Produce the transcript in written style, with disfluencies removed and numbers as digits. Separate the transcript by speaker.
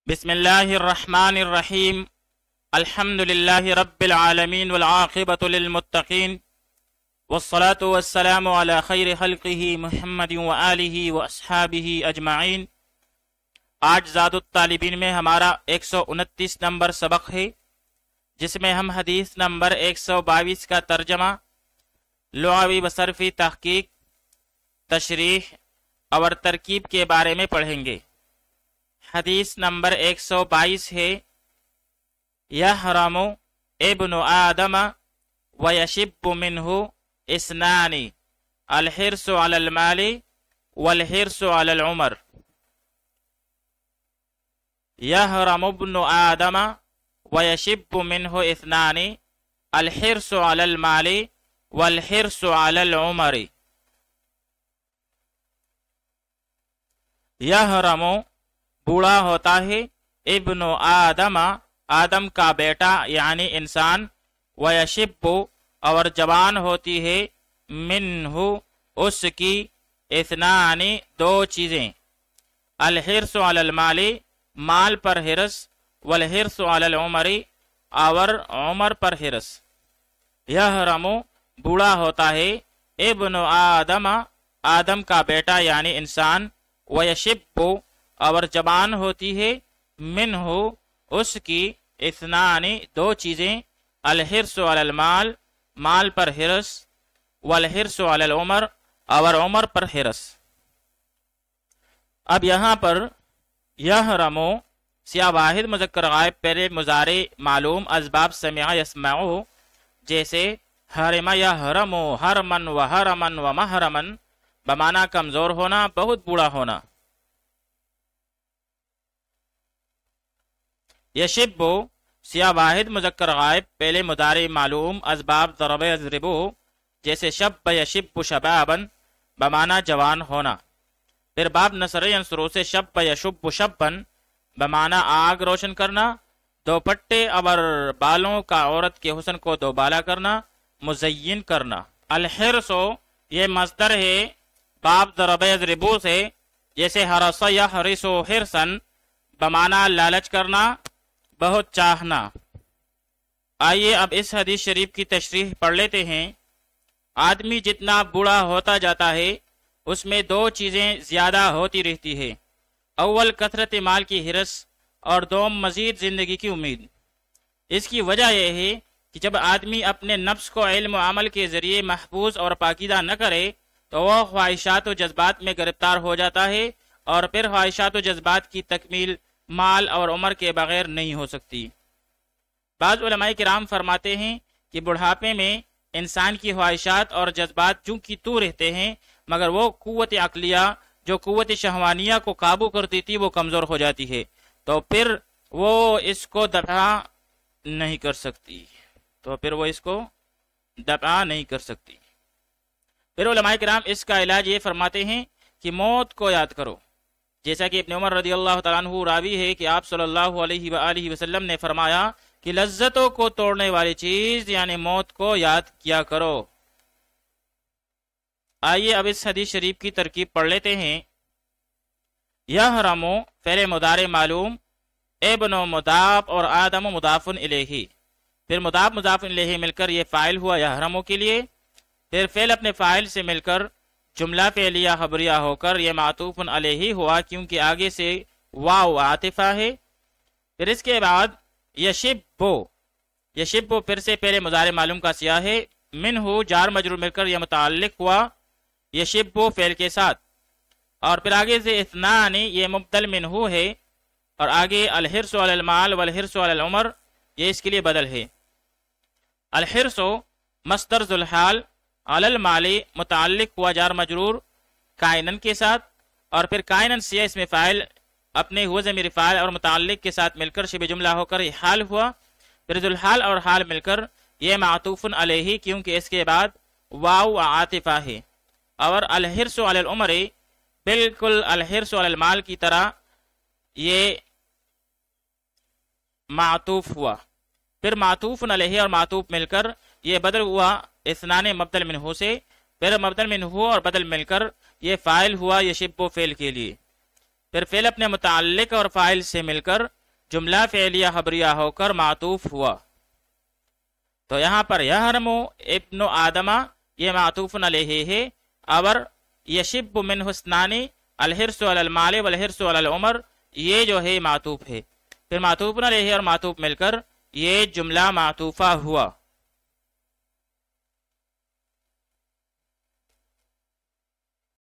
Speaker 1: بسم اللہ الرحمن الرحیم الحمد للہ رب العالمین والعاقبۃ للمتقین والصلاة والسلام علی خیر خلقہ محمد وآلہ واصحابہ اجمعین۔ آج زاد الطالبین میں ہمارا 129 نمبر سبق ہے، جس میں ہم حدیث نمبر 122 کا ترجمہ، لغوی و صرفی تحقیق، تشریح اور ترکیب کے بارے میں پڑھیں گے۔ حدیث نمبر 122 ہے، یحرم ابن آدم ویشب منہ اثنان الحرص علی المال والحرص علی العمر۔ یحرم ابن آدم ویشب منہ اثنان الحرص علی المال والحرص علی العمر۔ یحرم بوڑھا ہوتا ہے، ابن آدم آدم کا بیٹا یعنی انسان، ویشب اور جوان ہوتی ہے، منہ اس کی، اثنان دو چیزیں، الحرص علی المال مال پر حرص، والحرص علی العمر اور عمر پر حرص۔ یحرم بوڑھا ہوتا ہے، ابن آدم آدم کا بیٹا یعنی انسان، ویشب اور جوان ہوتی ہے، منہ اس کی، اثنان دو چیزیں، الحرص علی المال مال پر حرص، والحرص علی العمر اور عمر پر حرص۔ اب یہاں پر یحرم سیاہ واحد مذکر غائب پہلے مضارع معلوم اسباب سمع یسمعو، جیسے حرم یحرم حرمن و حرمن و محرمن، بمعنی کمزور ہونا، بہت بوڑھا ہونا۔ یشب سیاہ واحد مذکر غائب پہلے مضارع معلوم اسباب ضرب یضربو، جیسے شب یشب شبابن، بمعنی جوان ہونا۔ پھر باب نصر ینصرو سے شب یشب شبن، بمعنی آگ روشن کرنا، دوپٹے اور بالوں کا عورت کے حسن کو دوبالا کرنا، مزین کرنا۔ الحرص یہ مصدر ہے باب ضرب یضربو سے، جیسے حرص یحرص حرصن، بمعنی لالچ کرنا، بہت چاہنا۔ آئیے اب اس حدیث شریف کی تشریح پڑھ لیتے ہیں۔ آدمی جتنا بوڑھا ہوتا جاتا ہے، اس میں دو چیزیں زیادہ ہوتی رہتی ہے، اول کثرت مال کی حرص اور دوم مزید زندگی کی امید۔ اس کی وجہ یہ ہے کہ جب آدمی اپنے نفس کو علم و عمل کے ذریعے محفوظ اور پاکیزہ نہ کرے تو وہ خواہشات و جذبات میں گرفتار ہو جاتا ہے، اور پھر خواہشات و جذبات کی تکمیل مال اور عمر کے بغیر نہیں ہو سکتی۔ بعض علماء کرام فرماتے ہیں کہ بڑھاپے میں انسان کی خواہشات اور جذبات جو کی تو رہتے ہیں، مگر وہ قوت عقلیہ جو قوت شہوانیہ کو قابو کرتی تھی وہ کمزور ہو جاتی ہے، تو پھر وہ اس کو دفع نہیں کر سکتی پھر علماء کرام اس کا علاج یہ فرماتے ہیں کہ موت کو یاد کرو، جیسا کہ ابن عمر رضی اللہ تعالیٰ عنہ راوی ہے کہ آپ صلی اللہ علیہ وآلہ وسلم نے فرمایا کہ لذتوں کو توڑنے والی چیز یعنی موت کو یاد کیا کرو۔ آئیے اب اس حدیث شریف کی ترکیب پڑھ لیتے ہیں۔ یحرم فعل مضارع معلوم، ابن مضاف اور آدم مضاف الیہ، پھر مضاف مضاف الیہ مل کر یہ فاعل ہوا یحرم کے لیے، پھر فعل اپنے فاعل سے مل کر جملہ فعلیہ خبریہ ہو کر یہ معطوف علیہ ہوا، کیونکہ آگے سے واو عاطفہ ہے۔ پھر اس کے بعد یشب پھر سے پہلے مضارع معلوم کا سیاہ ہے، منہ جار مجرور مل کر یہ متعلق ہوا یشب فعل کے ساتھ، اور پھر آگے سے اثنان یہ مبدل منہ ہے، اور آگے الحرص علی المال والحرص علی العمر یہ اس کے لیے بدل ہے۔ الحرص مصدر ذو الحال، علی المال متعلق ہوا جار مجرور کائنن کے ساتھ، اور پھر کائنن سیاہ اس میں فاعل اپنے ہوا ضمیر فاعل اور متعلق کے ساتھ مل کر شبہ جملہ ہو کر یہ حال ہوا، پھر ذو الحال اور حال مل کر یہ معطوف علیہ، کیونکہ اس کے بعد واو عاطفہ ہے، اور الحرص علی العمر بالکل الحرص علی المال کی طرح یہ معطوف ہوا، پھر معطوف علیہ اور معطوف مل کر یہ بدل ہوا اثنان مبدل منہ سے، پھر مبدل منہ اور بدل مل کر یہ فاعل ہوا یشب فعل کے لیے۔ پھر فعل اپنے متعلق اور فاعل سے مل کر جملہ فعلیہ خبریہ ہو کر معطوف ہوا. تو یہاں پر یحرمو ابن آدمہ یہ معطوف علیہ ہے، اور یشب من حسنانی الحرص علی المال والحرص علی العمر یہ جو ہے معطوف ہے. پھر معطوف علیہ اور معطوف مل کر یہ جملہ معطوفہ ہوا.